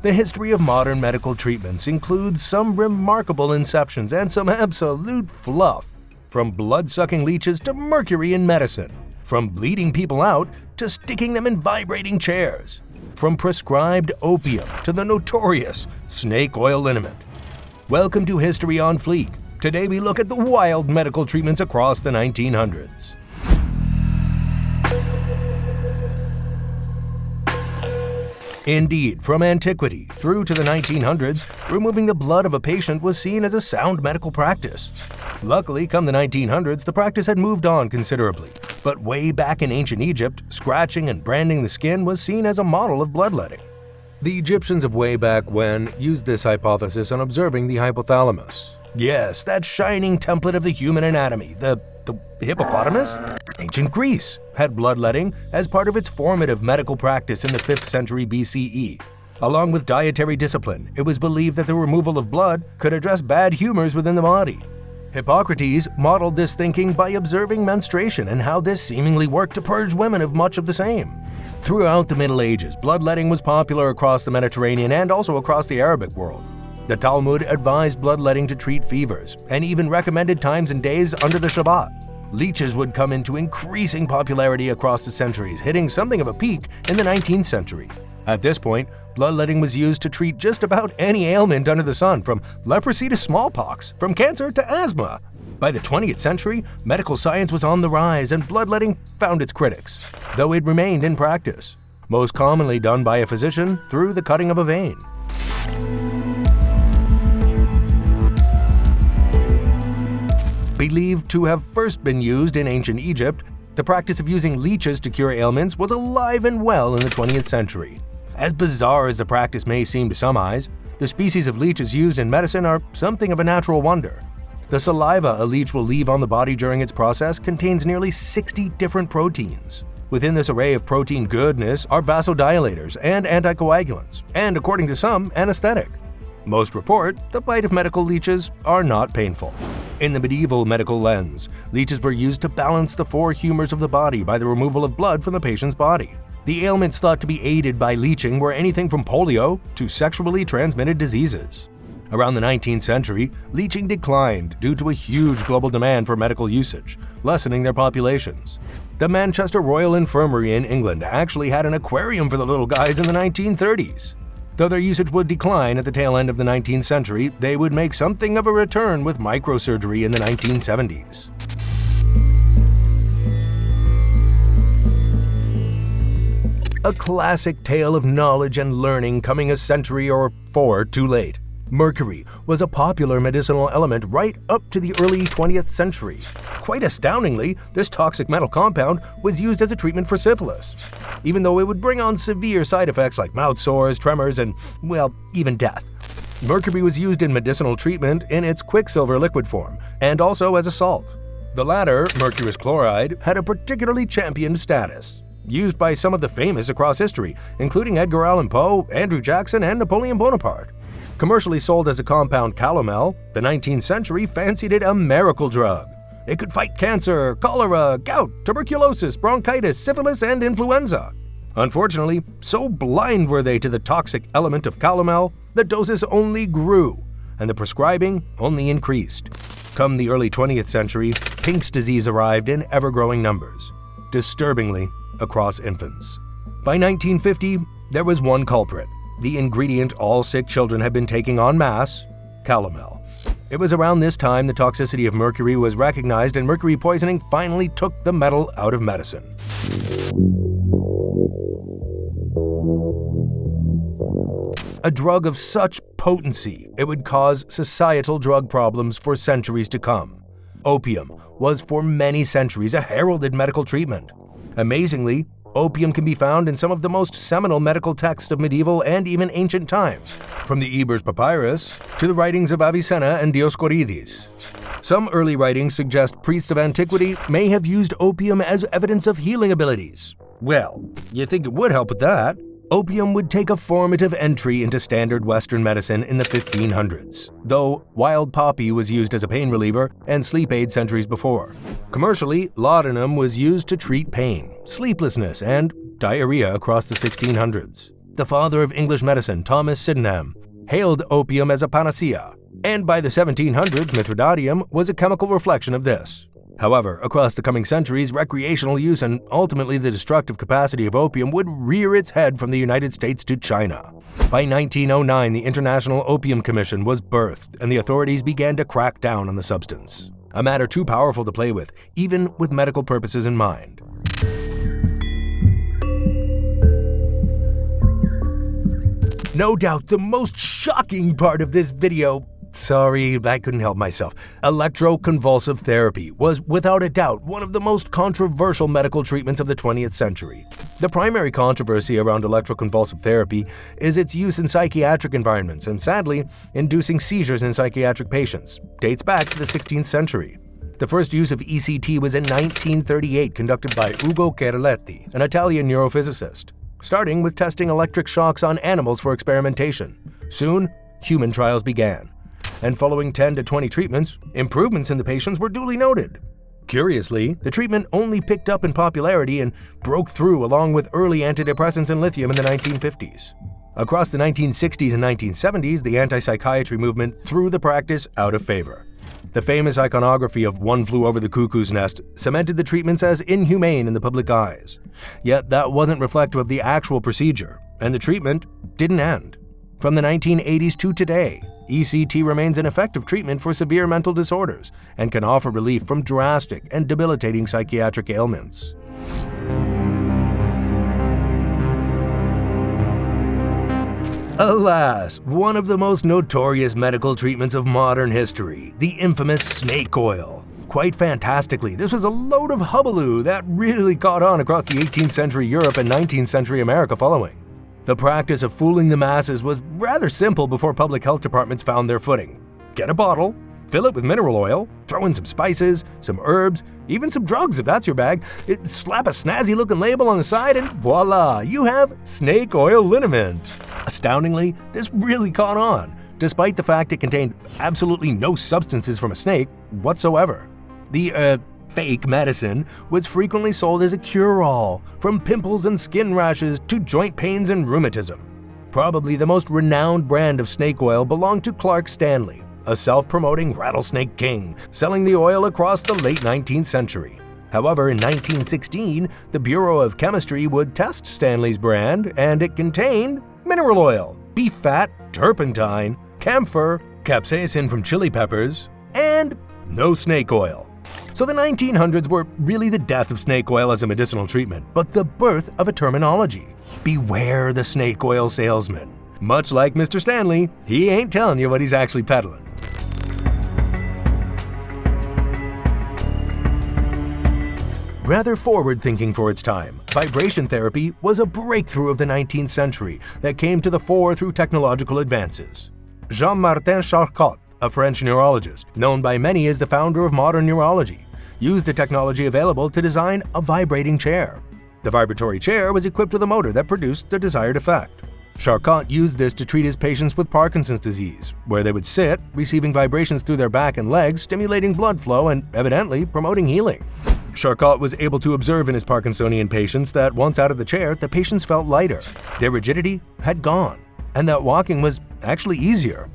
The history of modern medical treatments includes some remarkable inceptions and some absolute fluff. From blood-sucking leeches to mercury in medicine. From bleeding people out to sticking them in vibrating chairs. From prescribed opium to the notorious snake oil liniment. Welcome to History on Fleek. Today we look at the wild medical treatments across the 1900s. Indeed, from antiquity through to the 1900s, removing the blood of a patient was seen as a sound medical practice. Luckily, come the 1900s, the practice had moved on considerably, but way back in ancient Egypt, scratching and branding the skin was seen as a model of bloodletting. The Egyptians of way back when used this hypothesis on observing the hypothalamus. Yes, that shining template of the human anatomy, the hippopotamus? Ancient Greece had bloodletting as part of its formative medical practice in the 5th century BCE. Along with dietary discipline, it was believed that the removal of blood could address bad humors within the body. Hippocrates modeled this thinking by observing menstruation and how this seemingly worked to purge women of much of the same. Throughout the Middle Ages, bloodletting was popular across the Mediterranean and also across the Arabic world. The Talmud advised bloodletting to treat fevers, and even recommended times and days under the Shabbat. Leeches would come into increasing popularity across the centuries, hitting something of a peak in the 19th century. At this point, bloodletting was used to treat just about any ailment under the sun, from leprosy to smallpox, from cancer to asthma. By the 20th century, medical science was on the rise and bloodletting found its critics, though it remained in practice, most commonly done by a physician through the cutting of a vein. Believed to have first been used in ancient Egypt, the practice of using leeches to cure ailments was alive and well in the 20th century. As bizarre as the practice may seem to some eyes, the species of leeches used in medicine are something of a natural wonder. The saliva a leech will leave on the body during its process contains nearly 60 different proteins. Within this array of protein goodness are vasodilators and anticoagulants, and according to some, anesthetic. Most report the bite of medical leeches are not painful. In the medieval medical lens, leeches were used to balance the 4 humors of the body by the removal of blood from the patient's body. The ailments thought to be aided by leeching were anything from polio to sexually transmitted diseases. Around the 19th century, leeching declined due to a huge global demand for medical usage, lessening their populations. The Manchester Royal Infirmary in England actually had an aquarium for the little guys in the 1930s. Though their usage would decline at the tail end of the 19th century, they would make something of a return with microsurgery in the 1970s. A classic tale of knowledge and learning coming a century or 4 too late. Mercury was a popular medicinal element right up to the early 20th century. Quite astoundingly, this toxic metal compound was used as a treatment for syphilis, even though it would bring on severe side effects like mouth sores, tremors, and, well, even death. Mercury was used in medicinal treatment in its quicksilver liquid form, and also as a salt. The latter, mercurous chloride, had a particularly championed status, used by some of the famous across history, including Edgar Allan Poe, Andrew Jackson, and Napoleon Bonaparte. Commercially sold as a compound calomel, the 19th century fancied it a miracle drug. It could fight cancer, cholera, gout, tuberculosis, bronchitis, syphilis, and influenza. Unfortunately, so blind were they to the toxic element of calomel, the doses only grew, and the prescribing only increased. Come the early 20th century, Pink's disease arrived in ever-growing numbers, disturbingly across infants. By 1950, there was one culprit. The ingredient all sick children had been taking en masse, calomel. It was around this time the toxicity of mercury was recognized and mercury poisoning finally took the metal out of medicine. A drug of such potency, it would cause societal drug problems for centuries to come. Opium was for many centuries a heralded medical treatment. Amazingly, opium can be found in some of the most seminal medical texts of medieval and even ancient times, from the Ebers Papyrus to the writings of Avicenna and Dioscorides. Some early writings suggest priests of antiquity may have used opium as evidence of healing abilities. Well, you'd think it would help with that. Opium would take a formative entry into standard Western medicine in the 1500s, though wild poppy was used as a pain reliever and sleep aid centuries before. Commercially, laudanum was used to treat pain, sleeplessness, and diarrhea across the 1600s. the father of English medicine, Thomas Sydenham, hailed opium as a panacea, and by the 1700s, Mithridatium was a chemical reflection of this. However, across the coming centuries, recreational use and ultimately the destructive capacity of opium would rear its head from the United States to China. By 1909, the International Opium Commission was birthed, and the authorities began to crack down on the substance. A matter too powerful to play with, even with medical purposes in mind. No doubt the most shocking part of this video, sorry, I couldn't help myself, electroconvulsive therapy was without a doubt one of the most controversial medical treatments of the 20th century. The primary controversy around electroconvulsive therapy is its use in psychiatric environments and, sadly, inducing seizures in psychiatric patients, dates back to the 16th century. The first use of ECT was in 1938, conducted by Ugo Carletti, an Italian neurophysicist, starting with testing electric shocks on animals for experimentation. Soon, human trials began, and following 10 to 20 treatments, improvements in the patients were duly noted. Curiously, the treatment only picked up in popularity and broke through along with early antidepressants and lithium in the 1950s. Across the 1960s and 1970s, the anti-psychiatry movement threw the practice out of favor. The famous iconography of One Flew Over the Cuckoo's Nest cemented the treatments as inhumane in the public eyes. Yet that wasn't reflective of the actual procedure, and the treatment didn't end. From the 1980s to today, ECT remains an effective treatment for severe mental disorders and can offer relief from drastic and debilitating psychiatric ailments. Alas, one of the most notorious medical treatments of modern history, the infamous snake oil. Quite fantastically, this was a load of hullabaloo that really caught on across the 18th century Europe and 19th century America following. The practice of fooling the masses was rather simple before public health departments found their footing. Get a bottle, fill it with mineral oil, throw in some spices, some herbs, even some drugs if that's your bag, slap a snazzy-looking label on the side, and voila, you have snake oil liniment. Astoundingly, this really caught on, despite the fact it contained absolutely no substances from a snake whatsoever. The fake medicine was frequently sold as a cure-all, from pimples and skin rashes to joint pains and rheumatism. Probably the most renowned brand of snake oil belonged to Clark Stanley, a self-promoting rattlesnake king, selling the oil across the late 19th century. However, in 1916, the Bureau of Chemistry would test Stanley's brand, and it contained mineral oil, beef fat, turpentine, camphor, capsaicin from chili peppers, and no snake oil. So the 1900s were really the death of snake oil as a medicinal treatment, but the birth of a terminology. Beware the snake oil salesman. Much like Mr. Stanley, he ain't telling you what he's actually peddling. Rather forward-thinking for its time, vibration therapy was a breakthrough of the 19th century that came to the fore through technological advances. Jean-Martin Charcot, a French neurologist, known by many as the founder of modern neurology, used the technology available to design a vibrating chair. The vibratory chair was equipped with a motor that produced the desired effect. Charcot used this to treat his patients with Parkinson's disease, where they would sit, receiving vibrations through their back and legs, stimulating blood flow and, evidently, promoting healing. Charcot was able to observe in his Parkinsonian patients that once out of the chair, the patients felt lighter, their rigidity had gone, and that walking was actually easier.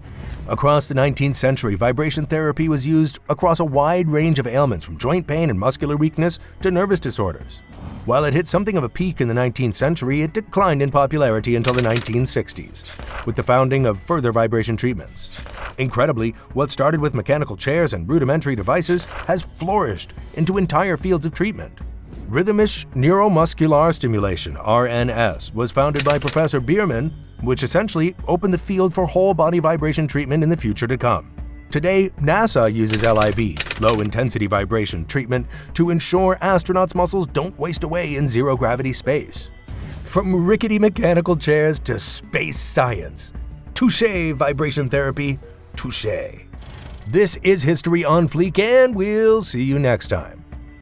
Across the 19th century, vibration therapy was used across a wide range of ailments from joint pain and muscular weakness to nervous disorders. While it hit something of a peak in the 19th century, it declined in popularity until the 1960s, with the founding of further vibration treatments. Incredibly, what started with mechanical chairs and rudimentary devices has flourished into entire fields of treatment. Rhythmic neuromuscular stimulation, RNS, was founded by Professor Bierman, which essentially opened the field for whole-body vibration treatment in the future to come. Today, NASA uses LIV, low-intensity vibration treatment, to ensure astronauts' muscles don't waste away in zero-gravity space. From rickety mechanical chairs to space science. Touché, vibration therapy, touché. This is History on Fleek, and we'll see you next time.